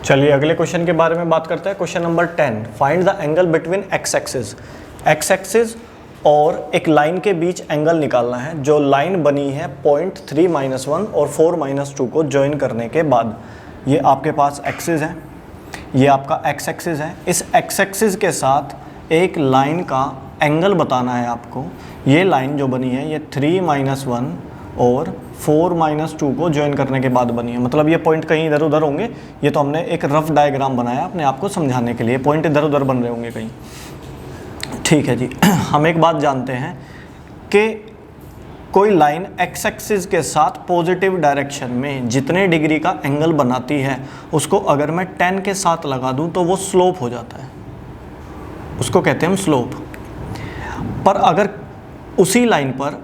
चलिए अगले क्वेश्चन के बारे में बात करते हैं। Question number 10, find the angle between x axis. X axis और एक लाइन के बीच एंगल निकालना है। जो लाइन बनी है पॉइंट 3-1 और 4-2 को ज्वाइन करने के बाद, ये आपके पास एक्सिस है, ये आपका एक्स एक्सिस है। इस एक्स एक्सिस के साथ एक लाइन का एंगल बताना है आपको। ये लाइन जो बनी है ये 3-1 और 4-2 को ज्वाइन करने के बाद बनी है। मतलब ये पॉइंट कहीं इधर उधर होंगे। ये तो हमने एक रफ डायग्राम बनाया अपने आप को समझाने के लिए, पॉइंट इधर उधर बन रहे होंगे कहीं। ठीक है जी। हम एक बात जानते हैं कि कोई लाइन एक्स एक्सिस के साथ पॉजिटिव डायरेक्शन में जितने डिग्री का एंगल बनाती है, उसको अगर मैं 10 के साथ लगा दूं तो वो स्लोप हो जाता है, उसको कहते हैं हम स्लोप। पर अगर उसी लाइन पर,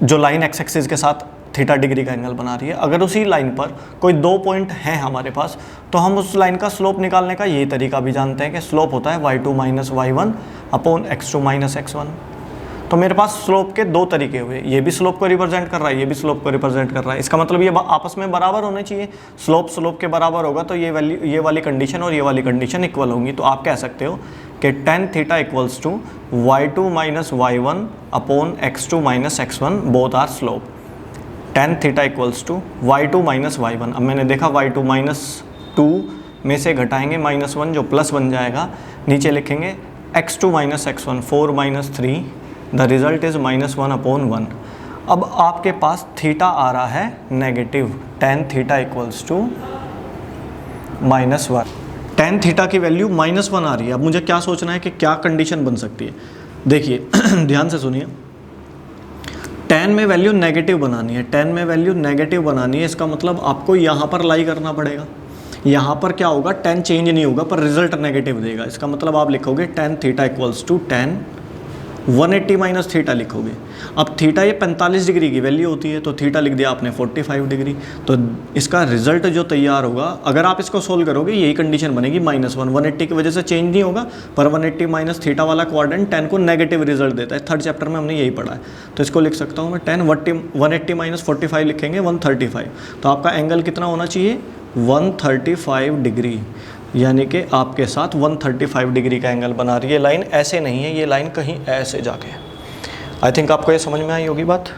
जो लाइन एक्स एक्सिस के साथ थीटा डिग्री का एंगल बना रही है, अगर उसी लाइन पर कोई 2 पॉइंट हैं हमारे पास, तो हम उस लाइन का स्लोप निकालने का ये तरीका भी जानते हैं कि स्लोप होता है y2 - y1 upon x2 - x1। तो मेरे पास स्लोप के 2 तरीके हुए, ये भी स्लोप को रिप्रेजेंट कर रहा है, ये भी स्लोप को रिप्रेजेंट कर रहा है। इसका मतलब ये आपस में बराबर होने चाहिए। स्लोप स्लोप के बराबर होगा तो ये वैल्यू, ये वाली कंडीशन और ये वाली कंडीशन इक्वल होंगी। तो आप कह सकते हो कि tan theta equals to y2 - y1 upon x2 - x1 both are slope. tan theta equals to y2 - y1। अब मैंने देखा y2 - 2 में से घटाएंगे -1 जो प्लस बन जाएगा, नीचे लिखेंगे x2 - x1 4 - 3, the result is -1 upon 1। अब आपके पास थीटा आ रहा है negative, tan theta equals to -1। tan theta की वैल्यू -1 आ रही है। अब मुझे क्या सोचना है कि क्या कंडीशन बन सकती है। देखिए ध्यान से सुनिए, tan में वैल्यू नेगेटिव बनानी है, tan में वैल्यू नेगेटिव बनानी है। इसका मतलब आपको यहाँ पर लाई करना पड़ेगा। यहाँ पर क्या होगा, tan चेंज नहीं होगा पर रिजल्ट नेगेटिव देगा। इसका मतलब आप लिखोगे tan theta equals to tan 180 minus theta लिखोगे। अब थीटा ये 45 डिग्री की वैल्यू होती है, तो थीटा लिख दिया आपने 45 डिग्री। तो इसका रिजल्ट जो तैयार होगा, अगर आप इसको सोल्व करोगे यही कंडीशन बनेगी -1। 180 की वजह से चेंज नहीं होगा, पर 180 माइनस थीटा वाला क्वाड्रेंट tan को नेगेटिव रिजल्ट देता है। 3rd चैप्टर में हमने यही पढ़ा है। तो इसको लिख सकता हूँ मैं tan 180 माइनस 45 लिखेंगे 135। तो आपका एंगल कितना होना चाहिए, 135 डिग्री। यानी कि आपके साथ 135 डिग्री का एंगल बना रही है लाइन। ऐसे नहीं है ये लाइन, कहीं ऐसे जाके। आई थिंक आपको ये समझ में आई होगी बात।